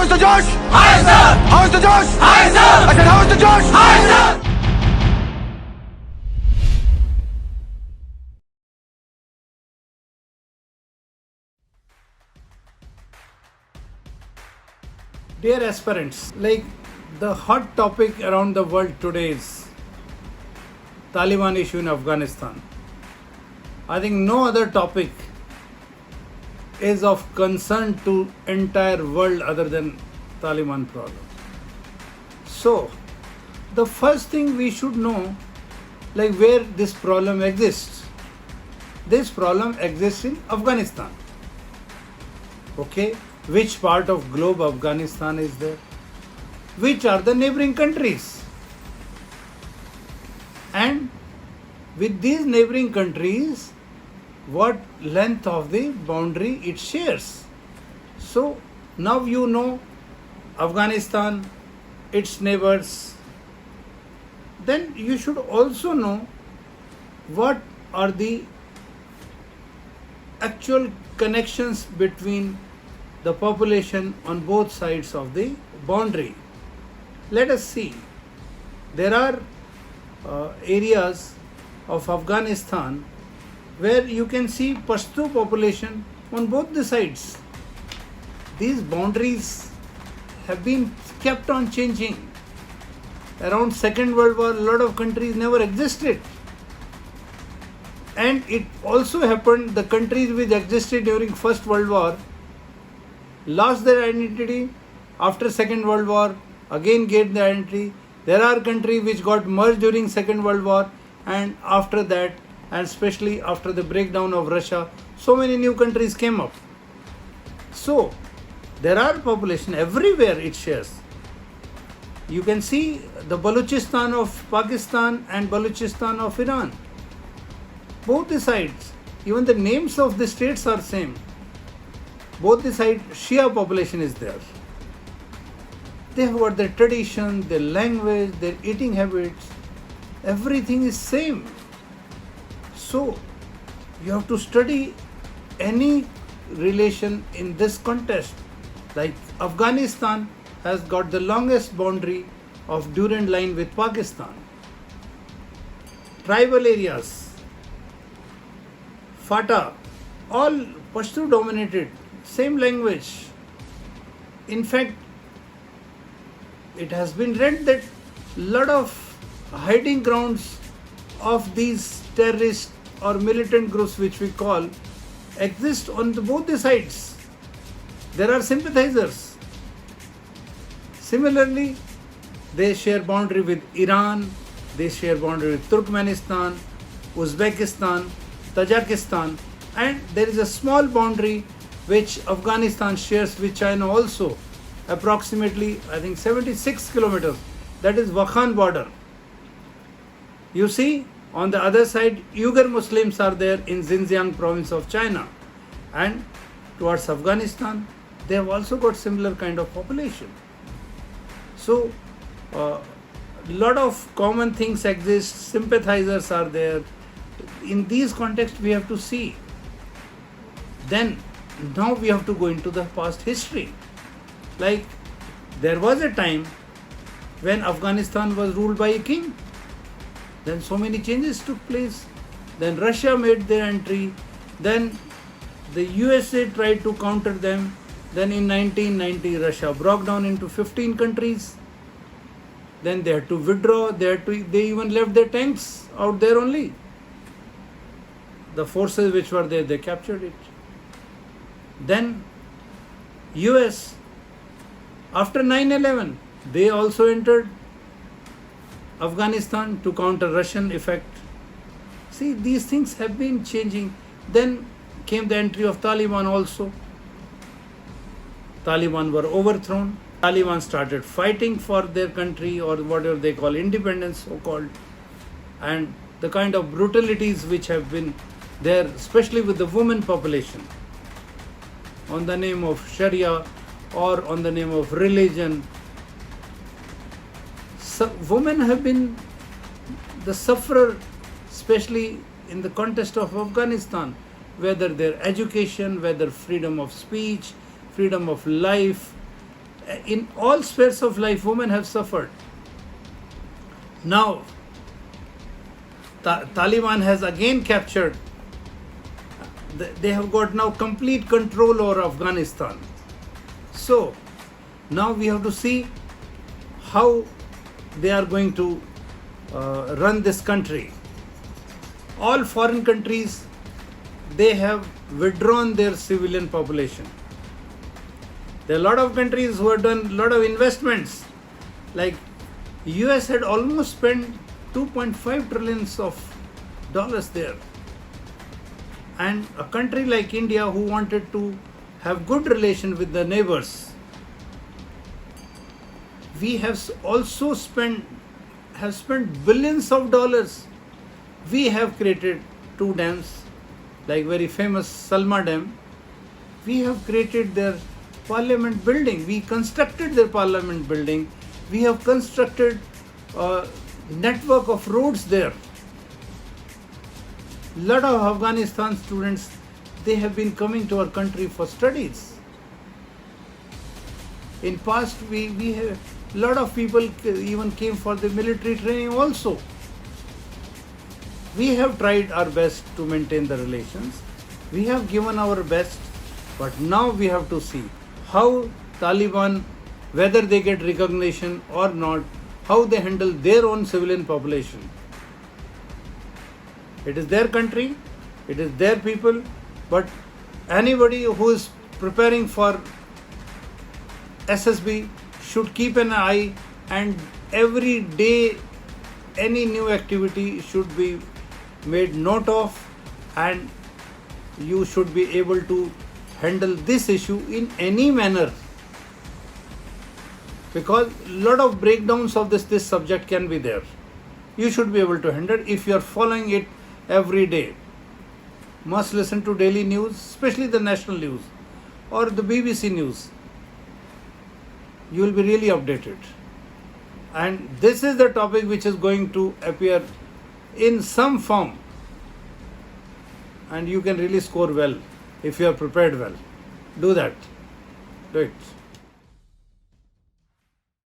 How's the Josh? High, sir! How's the Josh? High, sir! I said, how's the Josh? High, sir! Dear aspirants, like the hot topic around the world today is Taliban issue in Afghanistan. I think no other topic is of concern to entire world other than Taliban problem. So, the first thing we should know, like where this problem exists. This problem exists in Afghanistan. Okay, which part of globe Afghanistan is there? Which are the neighboring countries? And with these neighboring countries, what length of the boundary it shares? So now you know Afghanistan, its neighbors. Then you should also know what are the actual connections between the population on both sides of the boundary. Let us see. There are areas of Afghanistan where you can see Pashto population on both the sides. These boundaries have been kept on changing. Around Second World War, a lot of countries never existed. And it also happened, the countries which existed during First World War lost their identity. After Second World War, again gained their identity. There are countries which got merged during Second World War, and after that, and especially after the breakdown of Russia, so many new countries came up. So, there are population everywhere it shares. You can see the Balochistan of Pakistan and Balochistan of Iran. Both the sides, even the names of the states are same. Both the sides, Shia population is there. They have got their tradition, their language, their eating habits. Everything is same. So, you have to study any relation in this context. Like Afghanistan has got the longest boundary of Durand line with Pakistan. Tribal areas, Fata, all Pashto dominated, same language. In fact, it has been read that lot of hiding grounds of these terrorist or militant groups, which we call, exist on both the sides. There are sympathizers. Similarly, they share boundary with Iran, they share boundary with Turkmenistan, Uzbekistan, Tajikistan, and there is a small boundary which Afghanistan shares with China also, approximately I think 76 kilometers. That is Wakhan border. You see, on the other side, Uyghur Muslims are there in Xinjiang province of China, and towards Afghanistan, they have also got similar kind of population. So, lot of common things exist, sympathizers are there. In these contexts, we have to see. Then, now we have to go into the past history. Like, there was a time when Afghanistan was ruled by a king. Then so many changes took place. Then Russia made their entry. Then the USA tried to counter them. Then in 1990, Russia broke down into 15 countries. Then they had to withdraw. They even left their tanks out there only. The forces which were there, they captured it. Then US, after 9/11, they also entered Afghanistan to counter Russian effect. See, these things have been changing. Then came the entry of Taliban also. Taliban were overthrown. Taliban started fighting for their country, or whatever they call independence, so-called. And the kind of brutalities which have been there, especially with the women population, on the name of Sharia or on the name of religion. So women have been the sufferer, especially in the context of Afghanistan, whether their education, whether freedom of speech, freedom of life, In all spheres of life, women have suffered. Now, Taliban has again captured, they have got now complete control over Afghanistan. So, now we have to see how they are going to run this country. All foreign countries, they have withdrawn their civilian population. There are a lot of countries who have done a lot of investments. Like US had almost spent 2.5 trillions of dollars there. And a country like India, who wanted to have good relation with the neighbors, we have also spent billions of dollars. We have created 2 dams, like very famous Salma Dam. We have created their parliament building. We constructed their parliament building. We have constructed a network of roads there. Lot of Afghanistan students, they have been coming to our country for studies. In past, we have lot of people even came for the military training also. We have tried our best to maintain the relations. We have given our best, but now we have to see how Taliban, whether they get recognition or not, how they handle their own civilian population. It is their country, it is their people, but anybody who is preparing for SSB should keep an eye, and every day any new activity should be made note of, and you should be able to handle this issue in any manner, because a lot of breakdowns of this subject can be there. You should be able to handle it if you are following it every day. Must listen to daily news, especially the national news or the BBC news. You will be really updated. And this is the topic which is going to appear in some form, and you can really score well if you are prepared well. Do that. Do it.